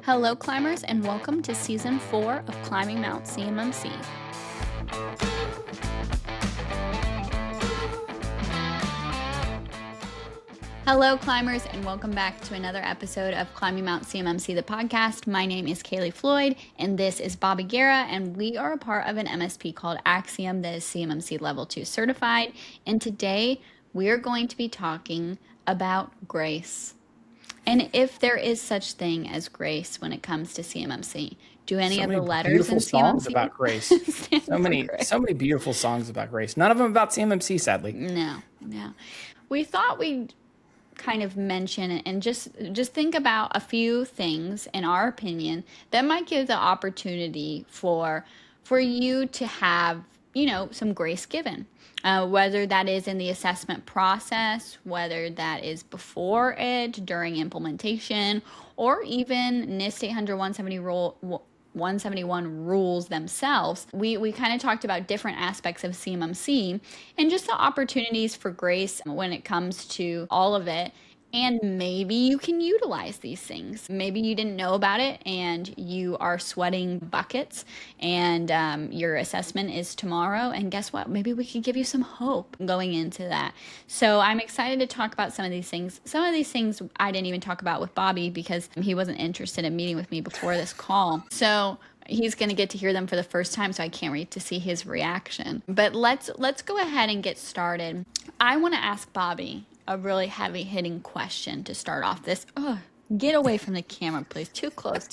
Hello, climbers, and welcome to Season 4 of Climbing Mount CMMC. Hello, climbers, and welcome back to another episode of Climbing Mount CMMC, the podcast. My name is Kaleigh Floyd, and this is Bobby Guerra, and we are a part of an MSP called Axiom that is CMMC Level 2 certified. And today, we are going to be talking about grace. And if there is such thing as grace when it comes to CMMC, do any of the letters in CMMC songs about grace? so many beautiful songs about grace. None of them about CMMC, sadly. No. We thought we'd kind of mention and just think about a few things, in our opinion, that might give the opportunity for you to have, some grace given. Whether that is in the assessment process, whether that is before it, during implementation, or even NIST 171 rules themselves. We kind of talked about different aspects of CMMC and just the opportunities for grace when it comes to all of it. And maybe you can utilize these things. Maybe you didn't know about it and you are sweating buckets and your assessment is tomorrow. And guess what? Maybe we could give you some hope going into that. So I'm excited to talk about some of these things. Some of these things I didn't even talk about with Bobby because he wasn't interested in meeting with me before this call. So he's going to get to hear them for the first time, so I can't wait to see his reaction. But let's go ahead and get started. I want to ask Bobby a really heavy-hitting question to start off this. Get away from the camera, please. Too close.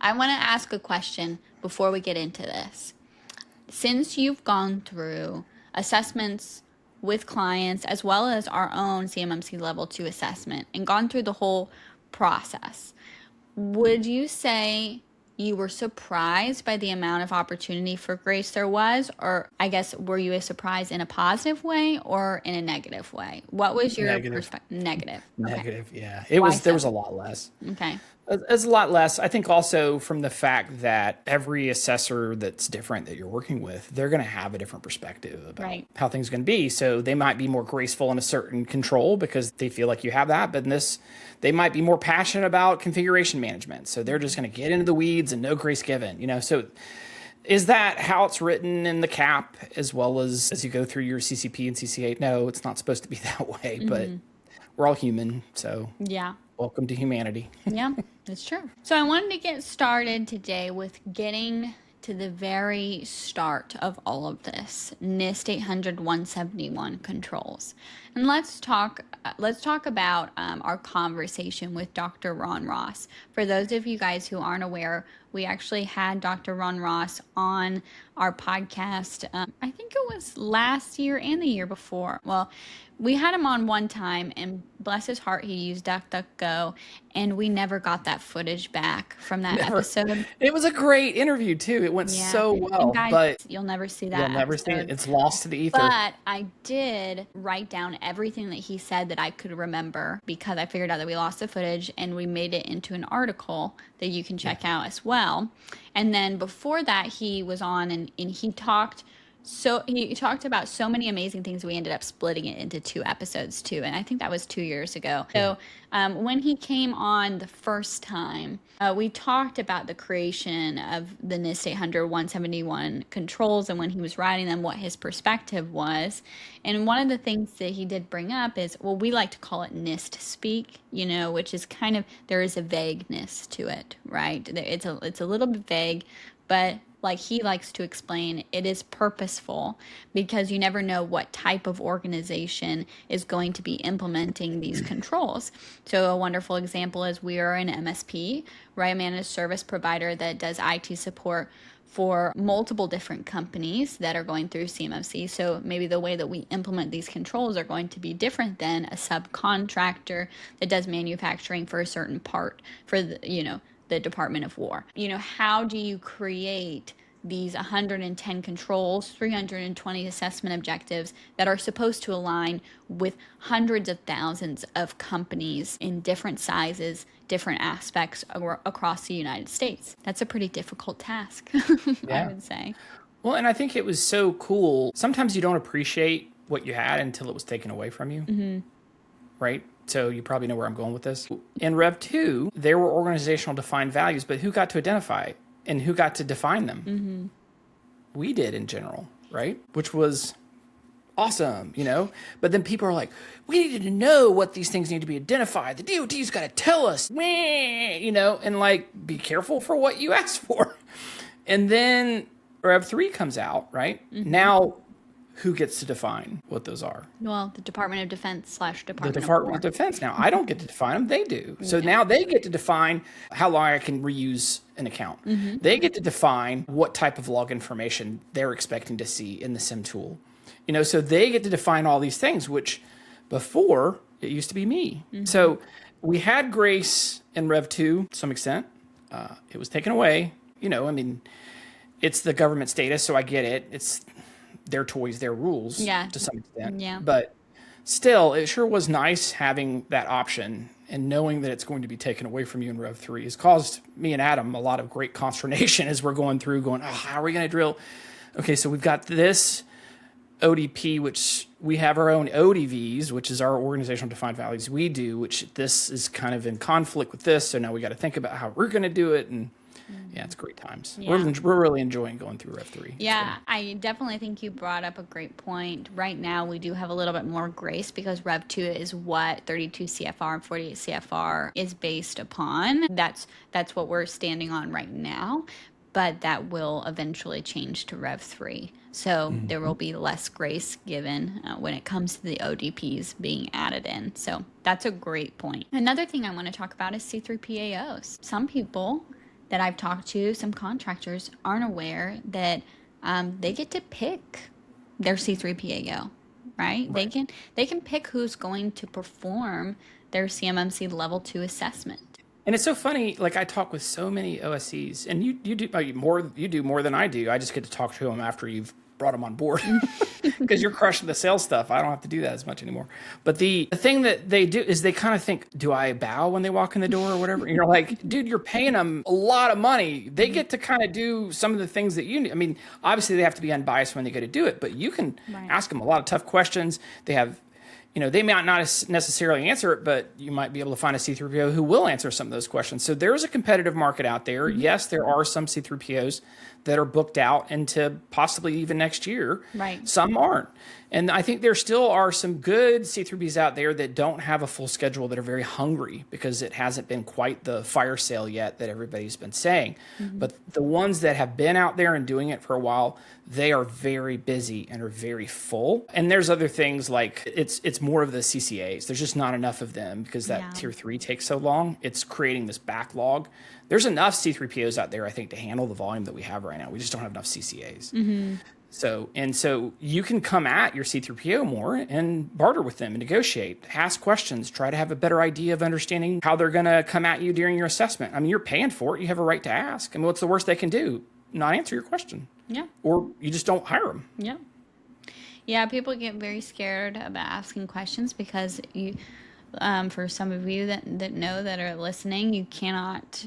I want to ask a question before we get into this. Since you've gone through assessments with clients as well as our own CMMC Level 2 assessment and gone through the whole process, would you say you were surprised by the amount of opportunity for grace there was? Or I guess, were you surprised in a positive way or in a negative way? What was your perspective? Negative. Negative, yeah. There was a lot less. Okay. It's a lot less. I think also from the fact that every assessor that's different that you're working with, they're going to have a different perspective about how things are going to be. So they might be more graceful in a certain control because they feel like you have that. But in this, they might be more passionate about configuration management. So they're just going to get into the weeds and no grace given, So is that how it's written in the CAP as well as you go through your CCP and CC8? No, it's not supposed to be that way, but we're all human. So yeah. Welcome to humanity. Yeah, that's true. So I wanted to get started today with getting to the very start of all of this, NIST 800-171 controls. And let's talk about our conversation with Dr. Ron Ross. For those of you guys who aren't aware, we actually had Dr. Ron Ross on our podcast. I think it was last year and the year before. Well, we had him on one time, and bless his heart, he used DuckDuckGo, and we never got that footage back from that episode. It was a great interview, too. It went so well. Guys, but you'll never see that. You'll never see it. It's lost to the ether. But I did write down everything that he said that I could remember because I figured out that we lost the footage, and we made it into an article that you can check out as well. And then before that, he was on and he talked. So he talked about so many amazing things. We ended up splitting it into 2 episodes too. And I think that was 2 years ago. So when he came on the first time, we talked about the creation of the NIST 800-171 controls and when he was writing them, what his perspective was. And one of the things that he did bring up is, well, we like to call it NIST speak, which is kind of, there is a vagueness to it, right? It's a little bit vague, but like he likes to explain, it is purposeful because you never know what type of organization is going to be implementing these controls. So a wonderful example is we are an MSP, right? A managed service provider that does IT support for multiple different companies that are going through CMMC. So maybe the way that we implement these controls are going to be different than a subcontractor that does manufacturing for a certain part for the Department of War. How do you create these 110 controls, 320 assessment objectives that are supposed to align with hundreds of thousands of companies in different sizes, different aspects across the United States? That's a pretty difficult task, I would say. Well, and I think it was so cool. Sometimes you don't appreciate what you had until it was taken away from you, right? So you probably know where I'm going with this. In Rev 2, there were organizational defined values, but who got to identify and who got to define them? Mm-hmm. We did in general, right? Which was awesome, But then people are like, we needed to know what these things need to be identified. The DOT's got to tell us, and like, be careful for what you ask for. And then Rev 3 comes out, right? Mm-hmm. Now, who gets to define what those are? Well, the Department of Defense / Department of Defense. Now, I don't get to define them. They do. So now they get to define how long I can reuse an account. Mm-hmm. They get to define what type of log information they're expecting to see in the SIM tool. So they get to define all these things, which before it used to be me. Mm-hmm. So we had grace in Rev 2 to some extent. It was taken away. It's the government's data, so I get it. It's their toys, their rules to some extent. Yeah. But still, it sure was nice having that option, and knowing that it's going to be taken away from you in Rev 3 has caused me and Adam a lot of great consternation as we're going through how are we going to drill? Okay, so we've got this ODP, which we have our own ODVs, which is our organizational defined values we do, which this is kind of in conflict with this. So now we got to think about how we're going to do it. And yeah, it's great times. Yeah. We're really enjoying going through Rev 3. Yeah, I definitely think you brought up a great point. Right now, we do have a little bit more grace because Rev 2 is what 32 CFR and 48 CFR is based upon. That's what we're standing on right now. But that will eventually change to Rev 3. So there will be less grace given when it comes to the ODPs being added in. So that's a great point. Another thing I want to talk about is C3PAOs. Some people that I've talked to, some contractors, aren't aware that they get to pick their C3PAO, right? They can pick who's going to perform their CMMC Level 2 assessment. And it's so funny, like I talk with so many OSCs, and you do more than I do. I just get to talk to them after you've brought them on board because you're crushing the sales stuff. I don't have to do that as much anymore. But the thing that they do is they kind of think, do I bow when they walk in the door or whatever? And you're like, dude, you're paying them a lot of money. They get to kind of do some of the things that you need. I mean, obviously they have to be unbiased when they go to do it, but you can ask them a lot of tough questions. They have, they might not necessarily answer it, but you might be able to find a C3PO who will answer some of those questions. So there's a competitive market out there. Mm-hmm. Yes, there are some C3POs that are booked out into possibly even next year. Right. Some aren't. And I think there still are some good C3Bs out there that don't have a full schedule, that are very hungry because it hasn't been quite the fire sale yet that everybody's been saying. Mm-hmm. But the ones that have been out there and doing it for a while, they are very busy and are very full. And there's other things like it's more of the CCAs. There's just not enough of them because that Tier 3 takes so long. It's creating this backlog. There's enough C3POs out there, I think, to handle the volume that we have right now. We just don't have enough CCAs. Mm-hmm. So you can come at your C3PO more and barter with them and negotiate, ask questions, try to have a better idea of understanding how they're going to come at you during your assessment. I mean, you're paying for it. You have a right to ask. I mean, what's the worst they can do? Not answer your question. Yeah. Or you just don't hire them. Yeah. Yeah, people get very scared about asking questions because you, for some of you that know that are listening, you cannot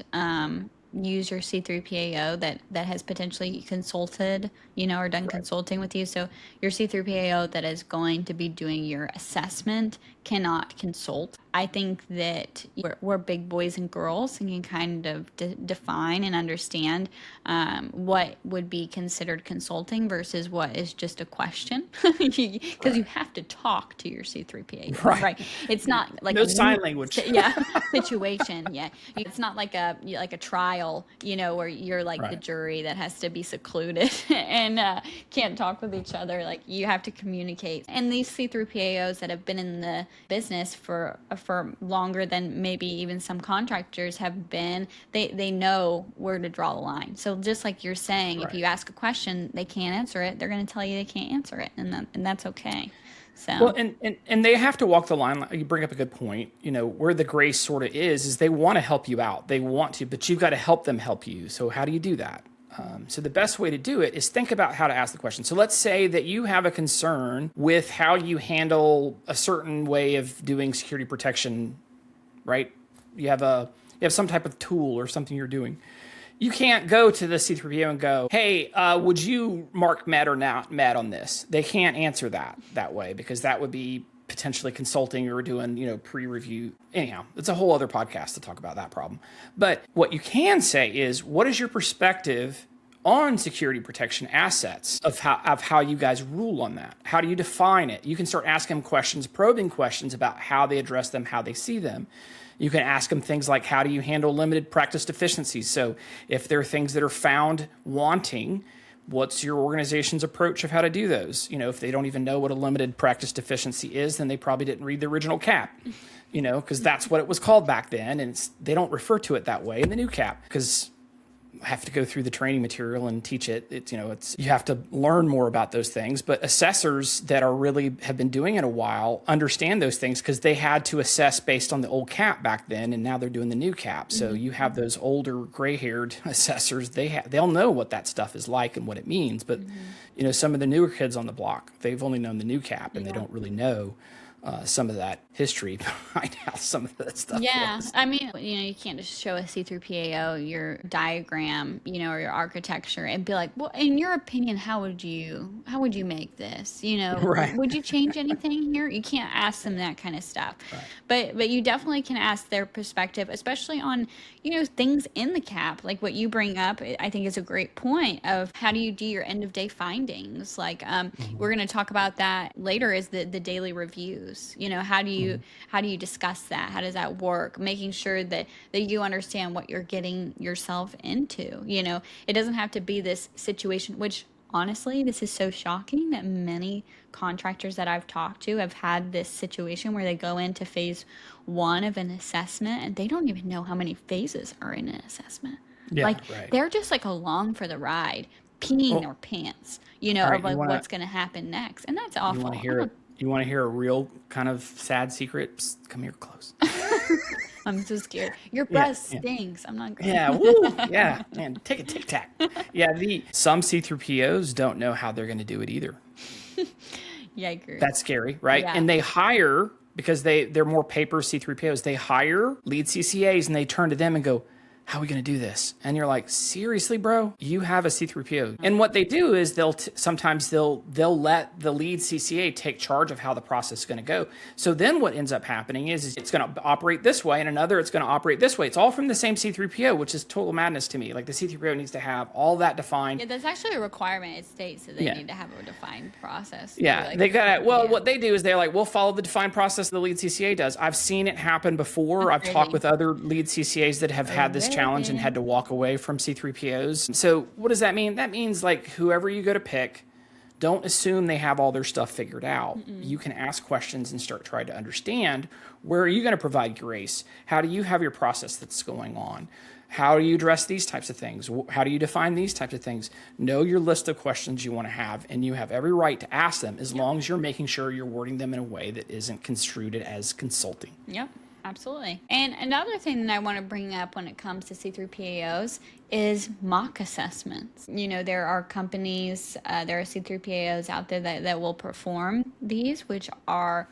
use your C3PAO that has potentially consulted, or done consulting with you. So your C3PAO that is going to be doing your assessment cannot consult. I think that we're big boys and girls and can kind of define and understand what would be considered consulting versus what is just a question. Because you have to talk to your C3PAO, right? It's not like no sign language. Situation. Yeah, it's not like a trial, where you're like the jury that has to be secluded and can't talk with each other. Like you have to communicate. And these C3PAOs that have been in the business for longer than maybe even some contractors have been, they know where to draw the line. So just like you're saying, if you ask a question, they can't answer it, they're going to tell you they can't answer it, and that's okay. So. Well, and they have to walk the line. You bring up a good point. Where the grace sort of is they want to help you out. They want to, but you've got to help them help you. So how do you do that? So the best way to do it is think about how to ask the question. So let's say that you have a concern with how you handle a certain way of doing security protection, right? You have some type of tool or something you're doing. You can't go to the C3PO and go, hey, would you mark met or not met on this? They can't answer that way because that would be potentially consulting or doing, pre-review. Anyhow, it's a whole other podcast to talk about that problem. But what you can say is, what is your perspective on security protection assets, of how you guys rule on that? How do you define it? You can start asking them questions, probing questions about how they address them, how they see them. You can ask them things like, how do you handle limited practice deficiencies? So if there are things that are found wanting, what's your organization's approach of how to do those? If they don't even know what a limited practice deficiency is, then they probably didn't read the original CAP, because that's what it was called back then. And they don't refer to it that way in the new CAP, because have to go through the training material and teach it. You have to learn more about those things. But assessors that have been doing it a while understand those things, because they had to assess based on the old CAP back then, and now they're doing the new CAP. So you have those older gray-haired assessors. They'll know what that stuff is like and what it means. But some of the newer kids on the block, they've only known the new CAP, and they don't really know some of that history behind how some of that stuff was. I mean, you can't just show a see-through PAO your diagram, or your architecture and be like, well, in your opinion, how would you make this? Right. Would you change anything here? You can't ask them that kind of stuff. Right. But you definitely can ask their perspective, especially on, things in the CAP, like what you bring up. I think is a great point of how do you do your end of day findings? Like, we're going to talk about that later, is the daily reviews. How do you discuss that? How does that work? Making sure that you understand what you're getting yourself into. It doesn't have to be this situation, which honestly, this is so shocking that many contractors that I've talked to have had this situation where they go into phase 1 of an assessment and they don't even know how many phases are in an assessment. They're just along for the ride, peeing their pants, what's going to happen next. And that's awful. You want to hear a real kind of sad secret? Psst, come here close. I'm so scared. Your breath stinks. I'm not going to. Yeah, woo, yeah, man, take a Tic Tac. Yeah, some see-through POs don't know how they're going to do it either. Yeah, I agree. That's scary, right? Yeah. And they hire, because they're more paper see-through POs, they hire lead CCAs and they turn to them and go, how are we going to do this? And you're like, seriously, bro? You have a see-through PO. And what they do is sometimes they'll let the lead CCA take charge of how the process is going to go. So then what ends up happening is it's going to operate this way, and another it's going to operate this way. It's all from the same see-through PO, which is total madness to me. Like, the see-through PO needs to have all that defined. Yeah, that's actually a requirement. It states that they need to have a defined process. Yeah, they got it. Well, what they do is they're like, we'll follow the defined process the lead CCA does. I've seen it happen before. I've talked with other lead CCAs that have had this challenge and had to walk away from C3POs. So what does that mean? That means, like, whoever you go to pick, don't assume they have all their stuff figured out. You can ask questions and start trying to understand, where are you going to provide grace? How do you have your process that's going on? How do you address these types of things? How do you define these types of things? Know your list of questions you want to have, and you have every right to ask them, as long as you're making sure you're wording them in a way that isn't construed as consulting. Yep. Absolutely. And another thing that I want to bring up when it comes to C3PAOs is mock assessments. There are companies, there are C3PAOs out there that will perform these, which are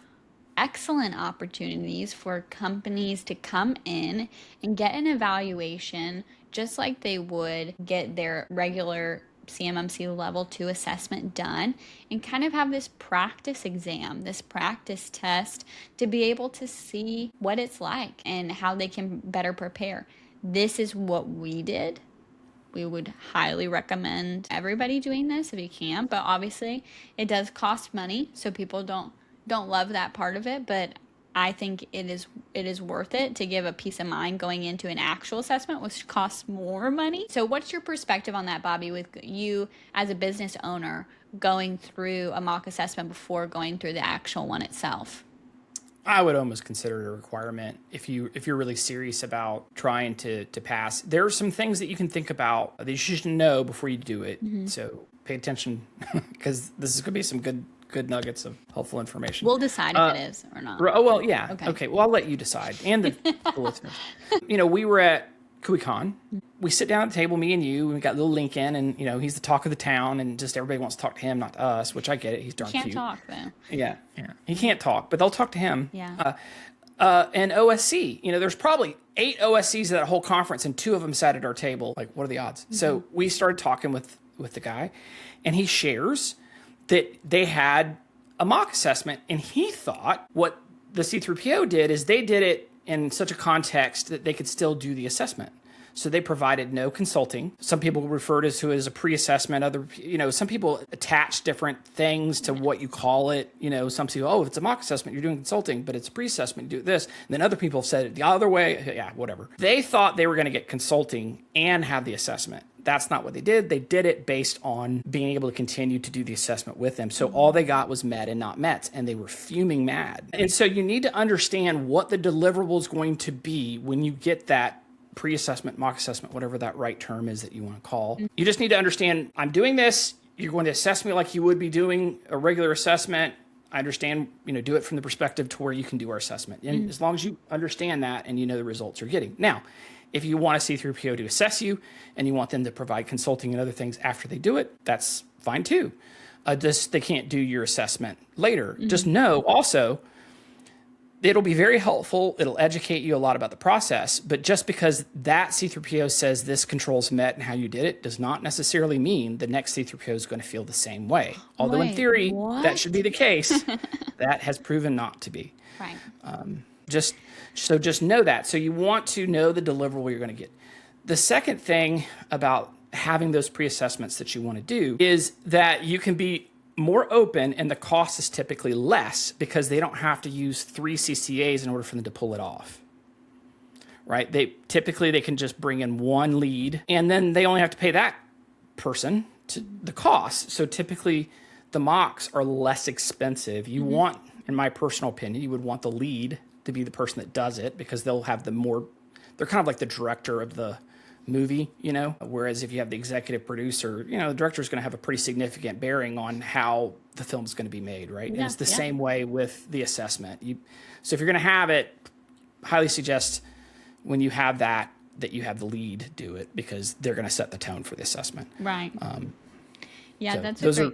excellent opportunities for companies to come in and get an evaluation just like they would get their regular CMMC level 2 assessment done, and kind of have this practice exam, this practice test, to be able to see what it's like and how they can better prepare. This is what we did. We would highly recommend everybody doing this if you can, but obviously it does cost money, so people don't love that part of it, but I think it is worth it to give a peace of mind going into an actual assessment, which costs more money. So what's your perspective on that, Bobby, with you as a business owner going through a mock assessment before going through the actual one itself? I would almost consider it a requirement if you're really serious about trying to pass. There are some things that you can think about that you should know before you do it. So pay attention, because this is going to be some good nuggets of helpful information. We'll decide if it is or not. Oh, well, yeah. Okay. Well, I'll let you decide, and the listeners. We were at KuiCon. We sit down at the table, me and you, and we got little Lincoln, and, he's the talk of the town, and just everybody wants to talk to him, not to us, which I get it. He's darn cute. He can't talk, though. Yeah. He can't talk, but they'll talk to him. Yeah. And OSC, there's probably 8 OSCs at that whole conference, and 2 of them sat at our table. Like, what are the odds? So we started talking with the guy, and he shares that they had a mock assessment, and he thought what the C3PO did is they did it in such a context that they could still do the assessment. So they provided no consulting. Some people refer to it as a pre-assessment. Other, some people attach different things to what you call it. Some say, oh, if it's a mock assessment, you're doing consulting, but it's a pre-assessment, you do this. And then other people have said it the other way. Yeah, whatever. They thought they were going to get consulting and have the assessment. That's not what they did. They did it based on being able to continue to do the assessment with them. So all they got was met and not met, and they were fuming mad. And so you need to understand what the deliverable is going to be when you get that pre-assessment, mock assessment, whatever that right term is that you want to call. You just need to understand, I'm doing this. You're going to assess me like you would be doing a regular assessment. I understand, do it from the perspective to where you can do our assessment. And as long as you understand that and you know the results you're getting. Now, if you want a C3PO to assess you and you want them to provide consulting and other things after they do it, that's fine too. They can't do your assessment later. Just know also, it'll be very helpful. It'll educate you a lot about the process. But just because that C3PO says this control's met and how you did it does not necessarily mean the next C3PO is going to feel the same way. Although in theory, that should be the case. That has proven not to be. Right. Just know that. So you want to know the deliverable you're going to get. The second thing about having those pre-assessments that you want to do is that you can be more open, and the cost is typically less because they don't have to use 3 CCAs in order for them to pull it off, right? They can just bring in one lead, and then they only have to pay that person to the cost. So typically the mocks are less expensive. You want, in my personal opinion, you would want the lead to be the person that does it because they'll have they're kind of like the director of the movie, whereas if you have the executive producer, the director is going to have a pretty significant bearing on how the film is going to be made, right? And it's the same way with the assessment. So if you're going to have it, highly suggest when you have that you have the lead do it because they're going to set the tone for the assessment. Right. Those are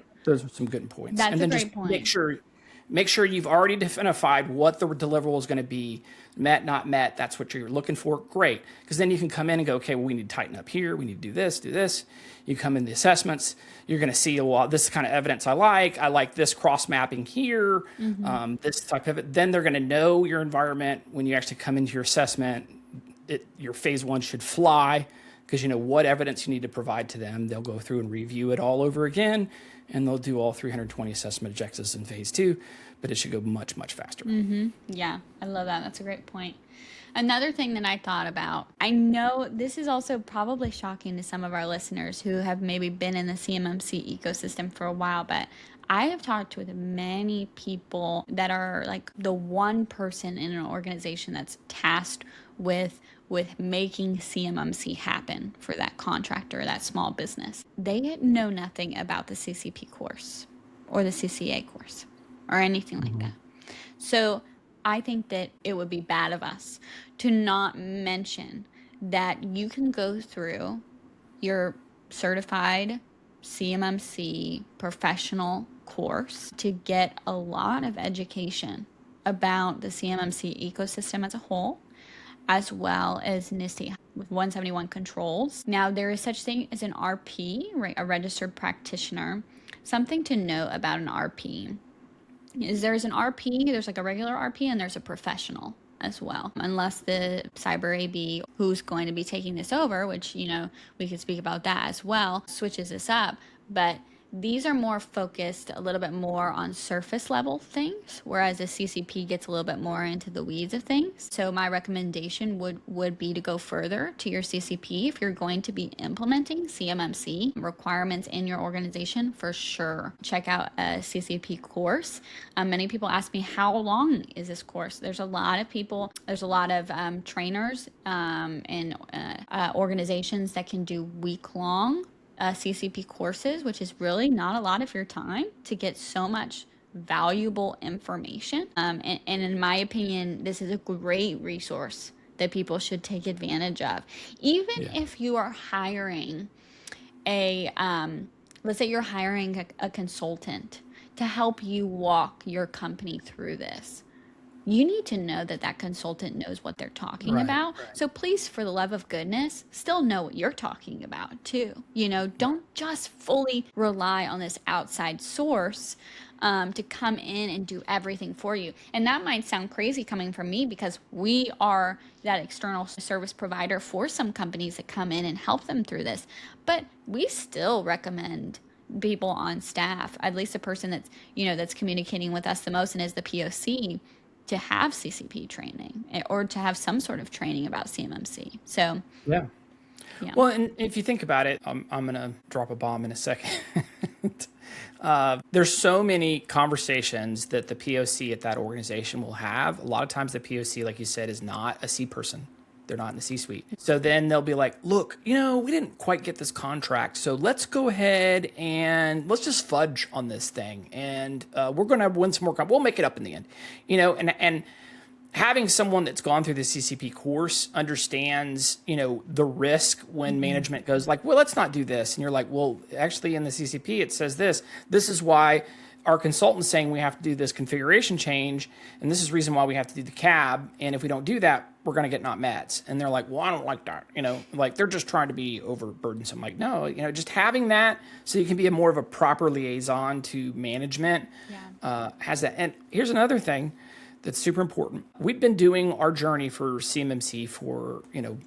some good points. That's and then a great just point. make sure you've already identified what the deliverable is going to be. Met, not met, that's what you're looking for. Great. Because then you can come in and go, okay, well, we need to tighten up here. We need to do this, do this. You come in the assessments. You're going to see, well, this is the kind of evidence I like. I like this cross-mapping here, this type of it. Then they're going to know your environment. When you actually come into your assessment, your phase 1 should fly because you know what evidence you need to provide to them. They'll go through and review it all over again, and they'll do all 320 assessment objectives in phase 2. But it should go much, much faster. Yeah, I love that. That's a great point. Another thing that I thought about, I know this is also probably shocking to some of our listeners who have maybe been in the CMMC ecosystem for a while, but I have talked with many people that are like the one person in an organization that's tasked with making CMMC happen for that contractor, that small business. They know nothing about the CCP course or the CCA course or anything like that. So I think that it would be bad of us to not mention that you can go through your certified CMMC professional course to get a lot of education about the CMMC ecosystem as a whole, as well as NIST with 171 controls. Now, there is such thing as an RP, right, a registered practitioner. Something to know about an RP is there's an RP, there's like a regular RP, and there's a professional as well. Unless the cyber AB who's going to be taking this over, which, we could speak about that as well, switches this up. But these are more focused a little bit more on surface level things, whereas a CCP gets a little bit more into the weeds of things. So my recommendation would be to go further to your CCP if you're going to be implementing CMMC requirements in your organization. For sure, check out a CCP course. Many people ask me, how long is this course? There's a lot of people, there's a lot of trainers and organizations that can do week-long CCP courses, which is really not a lot of your time to get so much valuable information. And in my opinion, this is a great resource that people should take advantage of. Even if you are hiring let's say you're hiring a consultant to help you walk your company through this. you need to know that that consultant knows what they're talking about. So please, for the love of goodness, still know what you're talking about too. Don't just fully rely on this outside source to come in and do everything for you. And that might sound crazy coming from me, because we are that external service provider for some companies that come in and help them through this. But we still recommend people on staff, at least the person that's, that's communicating with us the most and is the POC, to have CCP training or to have some sort of training about CMMC. So, yeah. Well, and if you think about it, I'm going to drop a bomb in a second. There's so many conversations that the POC at that organization will have. A lot of times the POC, like you said, is not a C person. They're not in the C-suite. So then they'll be like, look, we didn't quite get this contract. So let's go ahead and let's just fudge on this thing. And we're going to win some more. We'll make it up in the end. And having someone that's gone through the CCP course understands, the risk when management goes like, well, let's not do this. And you're like, well, actually in the CCP, it says this. This is why our consultant's saying we have to do this configuration change. And this is the reason why we have to do the cab. And if we don't do that, we're going to get not meds. And they're like, well, I don't like that. Like they're just trying to be overburdensome. Like, no, just having that so you can be more of a proper liaison to management has that. And here's another thing that's super important. We've been doing our journey for CMMC for,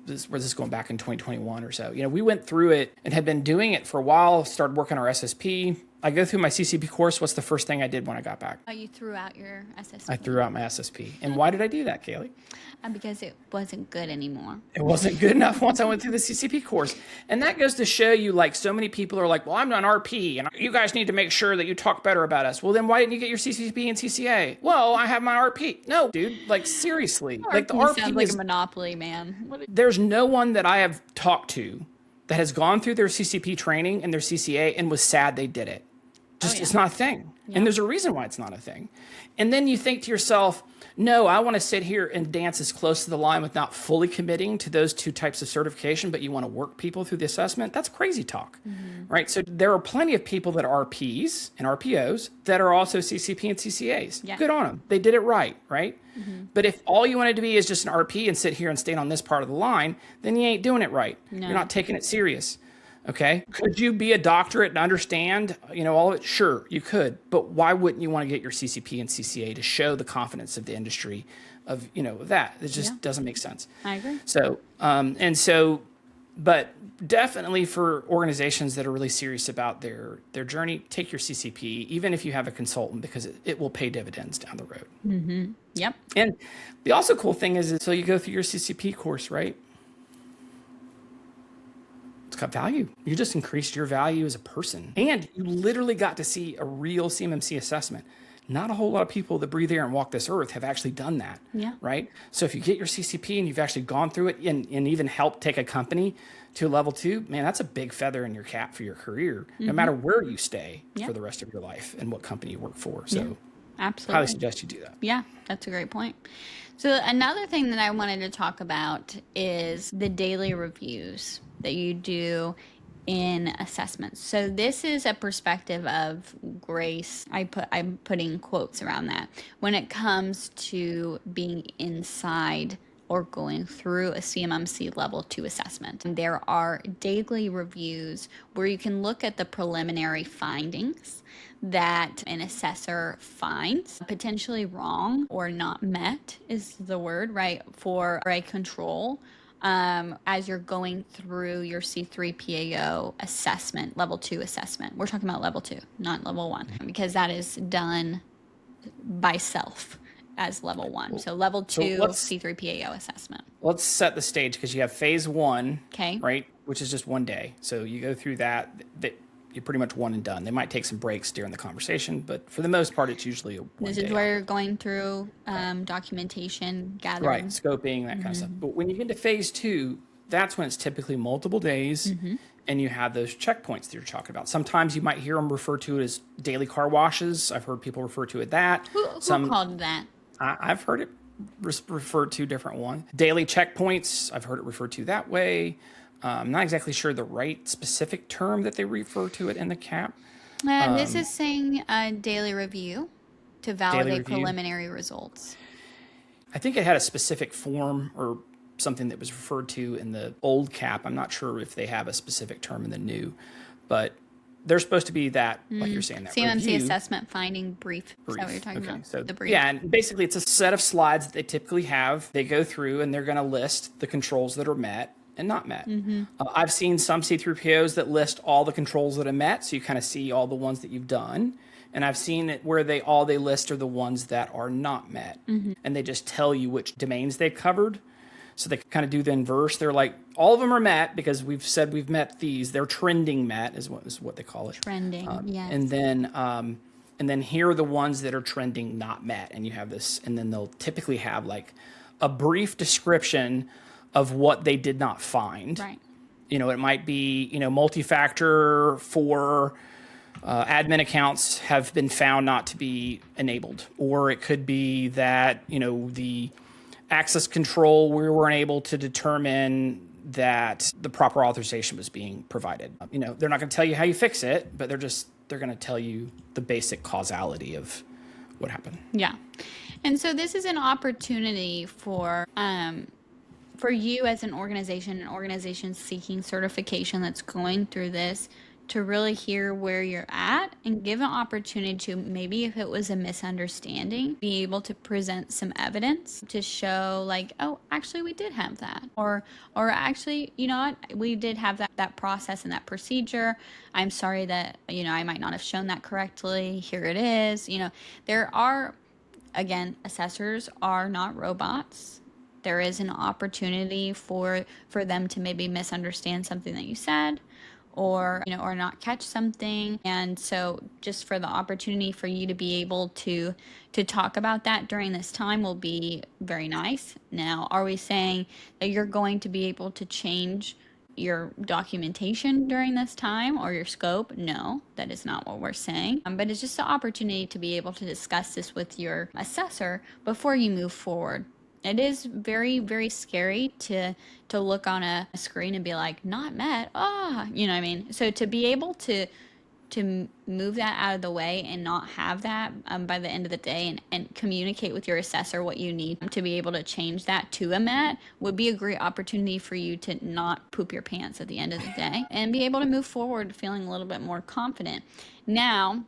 this is going back in 2021 or so. We went through it and had been doing it for a while, started working our SSP. I go through my CCP course. What's the first thing I did when I got back? Oh, you threw out your SSP. I threw out my SSP. And why did I do that, Kaleigh? Because it wasn't good anymore. It wasn't good enough once I went through the CCP course. And that goes to show you, like, so many people are like, well, I'm an RP, and you guys need to make sure that you talk better about us. Well, then why didn't you get your CCP and CCA? Well, I have my RP. No, dude, like, seriously. Like, the RP sounds like a monopoly, man. There's no one that I have talked to that has gone through their CCP training and their CCA and was sad they did it. It's not a thing. Yeah. And there's a reason why it's not a thing. And then you think to yourself, no, I want to sit here and dance as close to the line with not fully committing to those two types of certification, but you want to work people through the assessment. That's crazy talk, right? So there are plenty of people that are RPs and RPOs that are also CCP and CCAs. Yeah. Good on them. They did it right? But if all you wanted to be is just an RP and sit here and stand on this part of the line, then you ain't doing it right. No. You're not taking it serious. Okay. Could you be a doctorate and understand, all of it? Sure, you could. But why wouldn't you want to get your CCP and CCA to show the confidence of the industry of, that? It just doesn't make sense. I agree. So, but definitely for organizations that are really serious about their journey, take your CCP, even if you have a consultant, because it will pay dividends down the road. Mm-hmm. Yep. And the also cool thing is so you go through your CCP course, right? It's got value. You just increased your value as a person. And you literally got to see a real CMMC assessment. Not a whole lot of people that breathe air and walk this earth have actually done that. Yeah. Right? So if you get your CCP and you've actually gone through it and even helped take a company to level 2, man, that's a big feather in your cap for your career, no matter where you stay for the rest of your life and what company you work for. So absolutely. highly suggest you do that. Yeah, that's a great point. So another thing that I wanted to talk about is the daily reviews that you do in assessments. So this is a perspective of grace. I'm putting quotes around that when it comes to being inside or going through a CMMC level 2 assessment. And there are daily reviews where you can look at the preliminary findings that an assessor finds potentially wrong or not met is the word, right, for a control as you're going through your C3 PAO assessment, level 2 assessment. We're talking about level 2, not level 1, because that is done by self as level 1. So level 2 C3 PAO assessment. Let's set the stage because you have phase 1, right, which is just 1 day. So you go through that you're pretty much one and done. They might take some breaks during the conversation, but for the most part, it's usually a 1 day. This is where you're going through documentation, gathering. Right, scoping, that kind of stuff. But when you get to phase 2, that's when it's typically multiple days, and you have those checkpoints that you're talking about. Sometimes you might hear them refer to it as daily car washes. I've heard people refer to it that. Who called that? I've heard it referred to different one. Daily checkpoints, I've heard it referred to that way. I'm not exactly sure the right specific term that they refer to it in the CAP. This is saying a daily review to validate preliminary results. I think it had a specific form or something that was referred to in the old cap. I'm not sure if they have a specific term in the new, but there's supposed to be that, like you're saying, that CMMC review. assessment finding brief. Is that what you're talking about? So the brief. Yeah, and basically it's a set of slides that they typically have. They go through and they're going to list the controls that are met and not met. I've seen some C3POs that list all the controls that are met, so you kind of see all the ones that you've done. And I've seen it where they list are the ones that are not met. And they just tell you which domains they've covered. So they kind of do the inverse. They're like, all of them are met because we've said we've met these. They're trending met is what they call it. Trending, yes. And then here are the ones that are trending not met. And you have this, and then they'll typically have like a brief description of what they did not find. Right. It might be, multi-factor for admin accounts have been found not to be enabled. Or it could be that, the access control, we weren't able to determine that the proper authorization was being provided. They're not going to tell you how you fix it, but they're going to tell you the basic causality of what happened. Yeah. And so this is an opportunity for you as an organization seeking certification that's going through this, to really hear where you're at and give an opportunity to, maybe if it was a misunderstanding, be able to present some evidence to show like, oh, actually we did have that. Or actually, you know what, we did have that process and that procedure. I'm sorry that, I might not have shown that correctly. Here it is. There are, again, assessors are not robots. There is an opportunity for them to maybe misunderstand something that you said, or not catch something. And so just for the opportunity for you to be able to talk about that during this time will be very nice. Now, are we saying that you're going to be able to change your documentation during this time or your scope? No, that is not what we're saying. But it's just an opportunity to be able to discuss this with your assessor before you move forward. It is very, very scary to look on a screen and be like, not met. You know what I mean? So to be able to move that out of the way and not have that by the end of the day, and communicate with your assessor what you need to be able to change that to a met, would be a great opportunity for you to not poop your pants at the end of the day and be able to move forward feeling a little bit more confident. Now,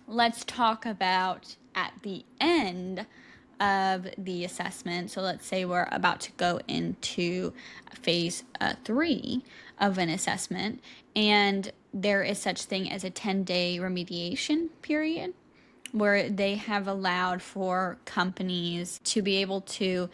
let's talk about at the end of the assessment. So let's say we're about to go into phase 3 of an assessment, and there is such thing as a 10-day remediation period where they have allowed for companies to be able to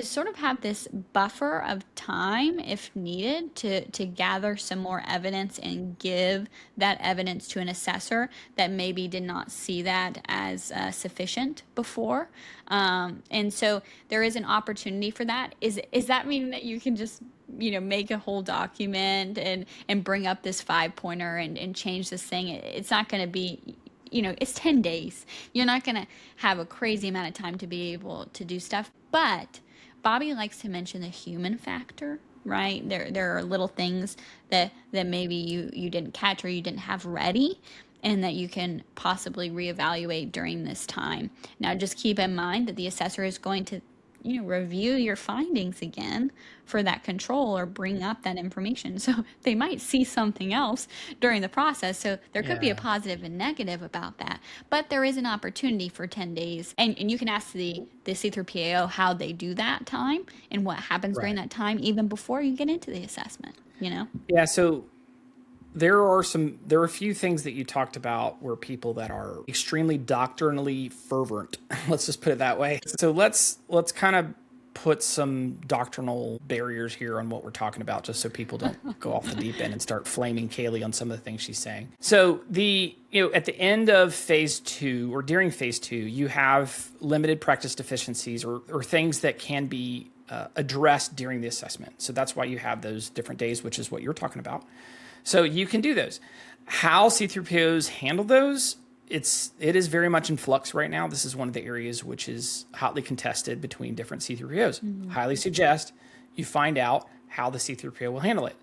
sort of have this buffer of time, if needed, to gather some more evidence and give that evidence to an assessor that maybe did not see that as sufficient before. And so there is an opportunity for that. Is that meaning that you can just make a whole document and bring up this 5-pointer and change this thing? It's not going to be, it's 10 days. You're not going to have a crazy amount of time to be able to do stuff. But Bobby likes to mention the human factor, right? There are little things that maybe you didn't catch or you didn't have ready, and that you can possibly reevaluate during this time. Now, just keep in mind that the assessor is going to review your findings again for that control or bring up that information. So they might see something else during the process. So there could be a positive and negative about that. But there is an opportunity for 10 days. And you can ask the C3PAO how they do that time and what happens during that time, even before you get into the assessment, Yeah, so there are a few things that you talked about where people that are extremely doctrinally fervent, let's just put it that way. So let's kind of put some doctrinal barriers here on what we're talking about, just so people don't go off the deep end and start flaming Kaleigh on some of the things she's saying. So at the end of phase 2 or during phase 2, you have limited practice deficiencies or things that can be addressed during the assessment. So that's why you have those different days, which is what you're talking about. So you can do those. How C3POs handle those, it is very much in flux right now. This is one of the areas which is hotly contested between different C3POs. Highly suggest you find out how the C3PO will handle it.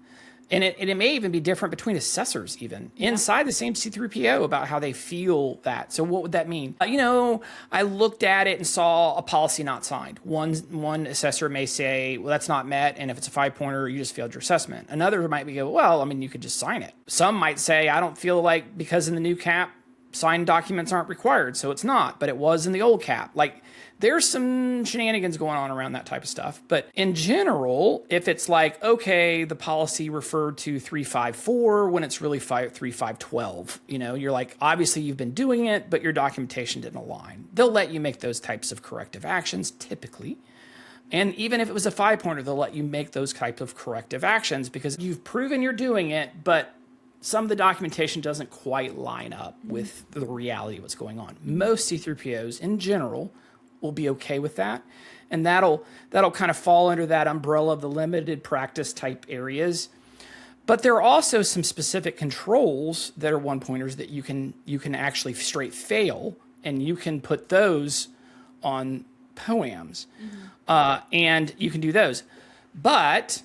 And it may even be different between assessors, even inside the same C3PO, about how they feel that. So what would that mean? I looked at it and saw a policy not signed. One assessor may say, well, that's not met. And if it's a 5-pointer, you just failed your assessment. Another might be, well, I mean, you could just sign it. Some might say, I don't feel like, because in the new cap, signed documents aren't required, so it's not, but it was in the old cap. Like, there's some shenanigans going on around that type of stuff. But in general, if it's like, okay, the policy referred to 354 when it's really 3512, you're like, obviously you've been doing it, but your documentation didn't align. They'll let you make those types of corrective actions typically. And even if it was a 5-pointer, they'll let you make those types of corrective actions because you've proven you're doing it, but some of the documentation doesn't quite line up with the reality of what's going on. Most C3POs in general will be okay with that. And that'll kind of fall under that umbrella of the limited practice type areas. But there are also some specific controls that are 1-pointers that you can actually straight fail, and you can put those on POAMs. And you can do those. But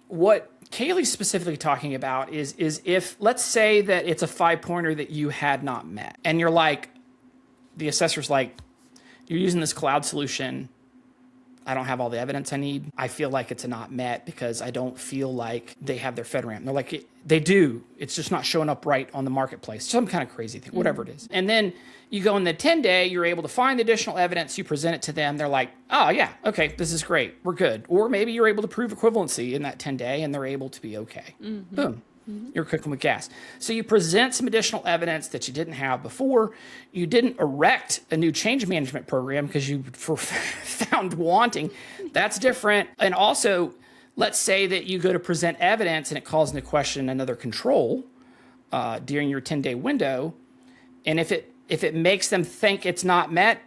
what Kaleigh's specifically talking about is if, let's say that it's a 5-pointer that you had not met, and you're like, the assessor's like, you're using this cloud solution, I don't have all the evidence I need. I feel like it's a not met because I don't feel like they have their FedRAMP. They're like, they do. It's just not showing up right on the marketplace. Some kind of crazy thing, whatever it is. And then you go in the 10-day, you're able to find the additional evidence, you present it to them. They're like, oh yeah, okay, this is great. We're good. Or maybe you're able to prove equivalency in that 10-day and they're able to be okay. Boom. You're cooking with gas. So you present some additional evidence that you didn't have before. You didn't erect a new change management program because you were found wanting. That's different. And also, let's say that you go to present evidence and it calls into question another control during your 10-day window. And if it makes them think it's not met,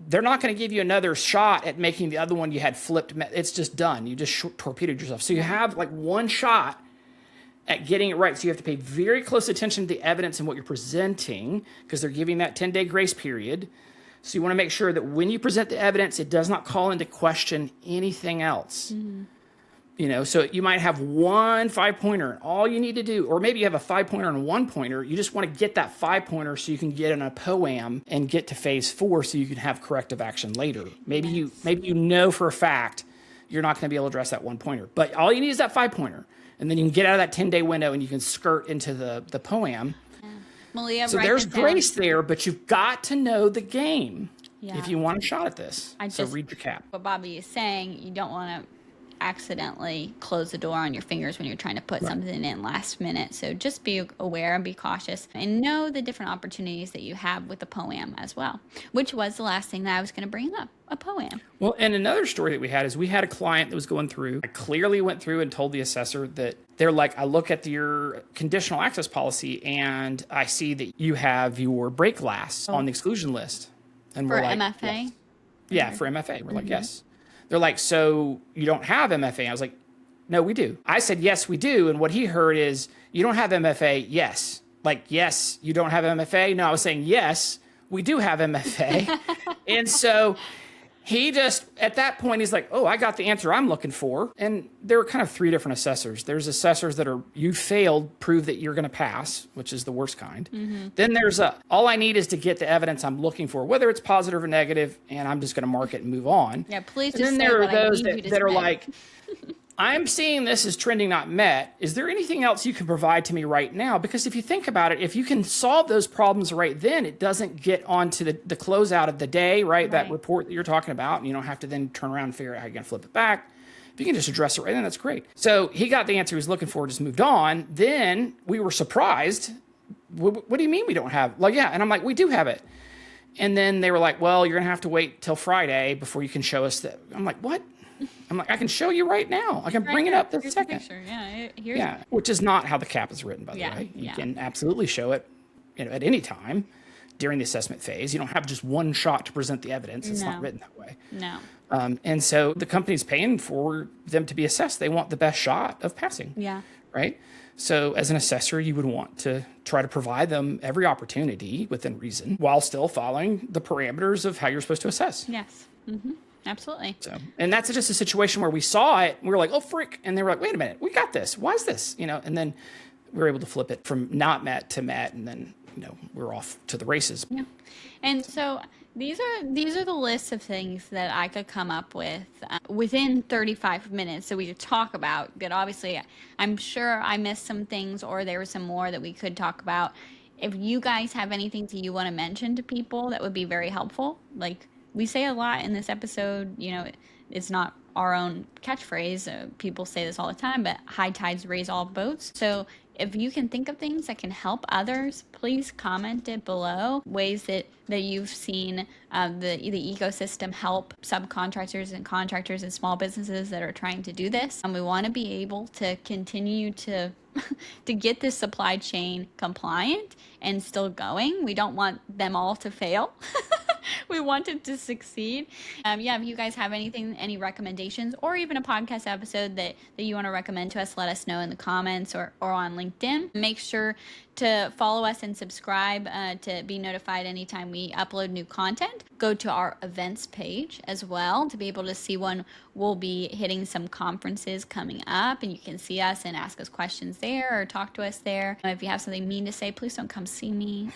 they're not going to give you another shot at making the other one you had flipped met. It's just done. You just torpedoed yourself. So you have like one shot at getting it right. So you have to pay very close attention to the evidence and what you're presenting because they're giving that 10-day grace period. So you want to make sure that when you present the evidence, it does not call into question anything else. So you might have one 5-pointer and all you need to do, or maybe you have a 5-pointer and a 1-pointer. You just want to get that 5-pointer so you can get in a POAM and get to phase 4 so you can have corrective action later. Maybe you know for a fact you're not going to be able to address that 1-pointer, but all you need is that 5-pointer. And then you can get out of that 10-day window and you can skirt into the POAM. Malia, so there's grace there, but you've got to know the game if you want a shot at this. So read your cap. What Bobby is saying, you don't want to accidentally close the door on your fingers when you're trying to put something in last minute. So just be aware and be cautious and know the different opportunities that you have with the POAM as well, which was the last thing that I was going to bring up, a POAM. Well, and another story that we had is we had a client that was going through. I clearly went through and told the assessor that they're like, I look at your conditional access policy and I see that you have your brake glass on the exclusion list. And for we're like, MFA? yes. Yeah, for MFA. We're like, yes. They're like, so you don't have MFA? I was like, no, we do. I said, yes, we do. And what he heard is, you don't have MFA? Yes. Like, yes, you don't have MFA? No, I was saying, yes, we do have MFA. And so he just, at that point, he's like, oh, I got the answer I'm looking for. And there are kind of 3 different assessors. There's assessors that are, you failed, prove that you're going to pass, which is the worst kind. Then there's all I need is to get the evidence I'm looking for, whether it's positive or negative, and I'm just going to mark it and move on. Yeah, please and just then say there are what those I need that are like, I'm seeing this as trending not met. Is there anything else you can provide to me right now? Because if you think about it, if you can solve those problems right then, it doesn't get onto the closeout of the day, right? That report that you're talking about, and you don't have to then turn around and figure out how you're going to flip it back. If you can just address it right then, that's great. So he got the answer he was looking for, just moved on. Then we were surprised. What do you mean we don't have? Like, yeah. And I'm like, we do have it. And then they were like, well, you're going to have to wait till Friday before you can show us that. I'm like, what? I'm like, I can show you right now. I can bring it up this second. Yeah, which is not how the cap is written, by the way. You can absolutely show it, at any time during the assessment phase. You don't have just one shot to present the evidence. It's not written that way. No. And so the company's paying for them to be assessed. They want the best shot of passing. Yeah. Right? So as an assessor, you would want to try to provide them every opportunity within reason while still following the parameters of how you're supposed to assess. Yes. Absolutely. So, and that's just a situation where we saw it. We were like, oh, frick. And they were like, wait a minute, we got this. Why is this? And then we were able to flip it from not met to met. And then, we're off to the races. Yeah. And so these are the lists of things that I could come up with within 35 minutes that we could talk about. But obviously, I'm sure I missed some things, or there were some more that we could talk about. If you guys have anything that you want to mention to people, that would be very helpful. Like we say a lot in this episode, it's not our own catchphrase. People say this all the time, but high tides raise all boats. So if you can think of things that can help others, please comment it below. Ways that you've seen the ecosystem help subcontractors and contractors and small businesses that are trying to do this. And we want to be able to continue to get this supply chain compliant and still going. We don't want them all to fail. We want it to succeed. If you guys have any recommendations, or even a podcast episode that you want to recommend to us, let us know in the comments or on LinkedIn. Make sure to follow us and subscribe to be notified anytime we upload new content. Go to our events page as well to be able to see when we'll be hitting some conferences coming up, and you can see us and ask us questions there or talk to us there. If you have something mean to say, please don't come see me.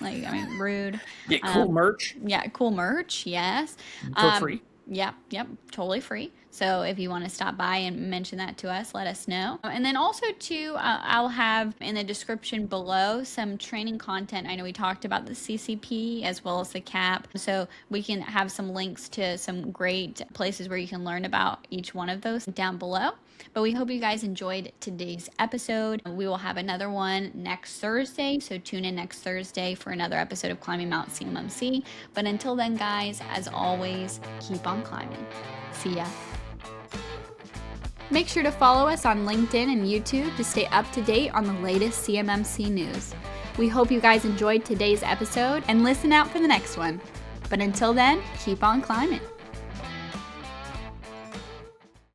Rude. Get cool merch. Yeah, cool merch. Yes. For free. Yep, totally free. So if you want to stop by and mention that to us, let us know. And then also too, I'll have in the description below some training content. I know we talked about the CCP as well as the CAP. So we can have some links to some great places where you can learn about each one of those down below. But we hope you guys enjoyed today's episode. We will have another one next Thursday. So tune in next Thursday for another episode of Climbing Mount CMMC. But until then, guys, as always, keep on climbing. See ya. Make sure to follow us on LinkedIn and YouTube to stay up to date on the latest CMMC news. We hope you guys enjoyed today's episode and listen out for the next one. But until then, keep on climbing.